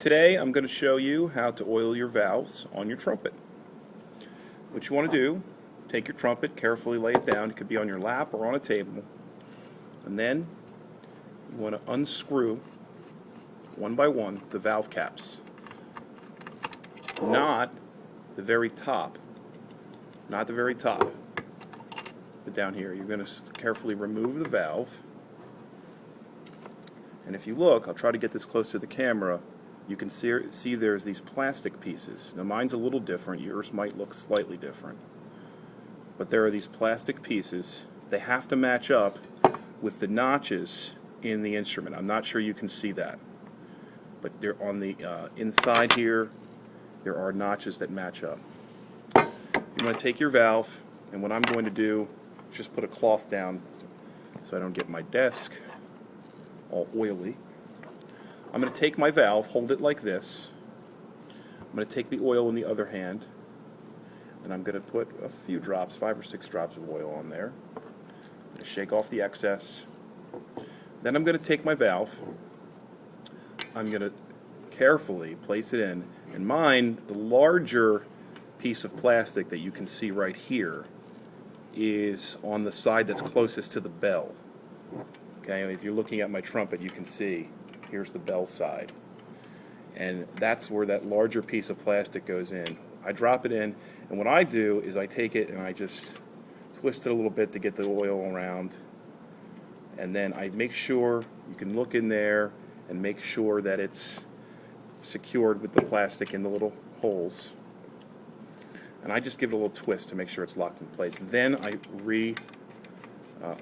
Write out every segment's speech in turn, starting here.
Today I'm going to show you how to oil your valves on your trumpet. What you want to do, take your trumpet, carefully lay it down. It could be on your lap or on a table. And then you want to unscrew one by one the valve caps. Not the very top. Not the very top. But down here. You're going to carefully remove the valve. And if you look, I'll try to get this close to the camera, you can see there's these plastic pieces. Now mine's a little different, yours might look slightly different. But there are these plastic pieces. They have to match up with the notches in the instrument. I'm not sure you can see that. But they're on the inside here, there are notches that match up. You're going to take your valve, and what I'm going to do is just put a cloth down so I don't get my desk all oily. I'm going to take my valve, hold it like this. I'm going to take the oil in the other hand, and I'm going to put a few drops, 5 or 6 drops of oil on there. I'm going to shake off the excess. Then I'm going to take my valve. I'm going to carefully place it in. And mine, the larger piece of plastic that you can see right here is on the side that's closest to the bell. Okay, if you're looking at my trumpet, you can see here's the bell side, and that's where that larger piece of plastic goes in. I drop it in, and what I do is I take it and I just twist it a little bit to get the oil around, and then I make sure, you can look in there and make sure that it's secured with the plastic in the little holes, and I just give it a little twist to make sure it's locked in place. Then I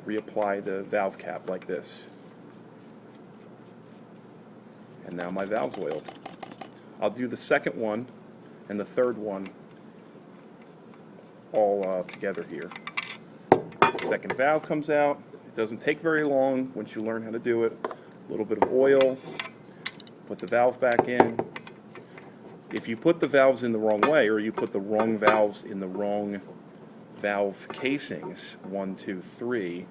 reapply the valve cap like this. And now my valve's oiled. I'll do the second one and the third one all together here. The second valve comes out. It doesn't take very long once you learn how to do it. A little bit of oil. Put the valve back in. If you put the valves in the wrong way, or you put the wrong valves in the wrong valve casings, 1, 2, 3,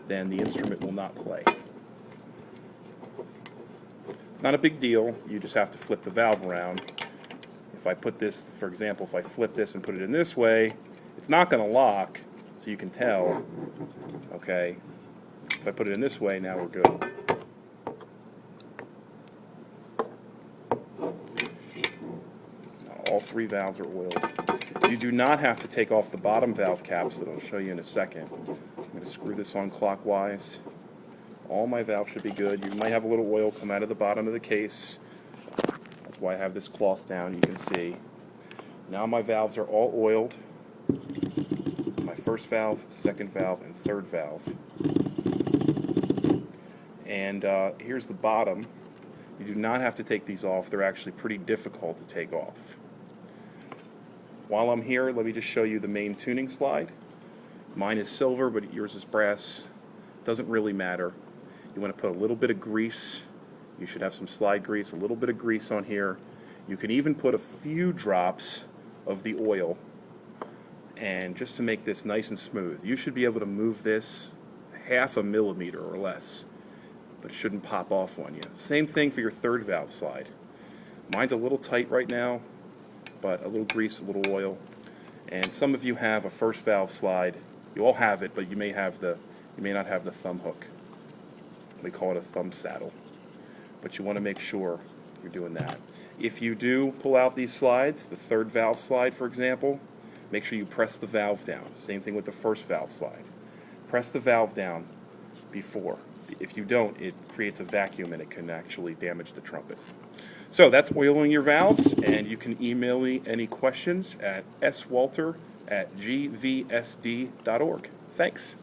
then the instrument will not play. Not a big deal, you just have to flip the valve around. If I put this, for example, if I flip this and put it in this way, it's not going to lock, so you can tell. Okay, if I put it in this way, now we're good. Now all 3 valves are oiled. You do not have to take off the bottom valve caps that I'll show you in a second. I'm going to screw this on clockwise. All my valves should be good. You might have a little oil come out of the bottom of the case. That's why I have this cloth down, you can see. Now my valves are all oiled. My first valve, second valve, and third valve. And here's the bottom. You do not have to take these off. They're actually pretty difficult to take off. While I'm here, let me just show you the main tuning slide. Mine is silver, but yours is brass. Doesn't really matter. You want to put a little bit of grease. You should have some slide grease, a little bit of grease on here. You can even put a few drops of the oil, and just to make this nice and smooth. You should be able to move this 1/2 millimeter or less, but it shouldn't pop off on you. Same thing for your third valve slide. Mine's a little tight right now, but a little grease, a little oil. And some of you have a first valve slide. You all have it, but you may not have the thumb hook. We call it a thumb saddle. But you want to make sure you're doing that. If you do pull out these slides, the third valve slide, for example, make sure you press the valve down. Same thing with the first valve slide. Press the valve down before. If you don't, it creates a vacuum and it can actually damage the trumpet. So that's oiling your valves, and you can email me any questions at swalter@gvsd.org. Thanks.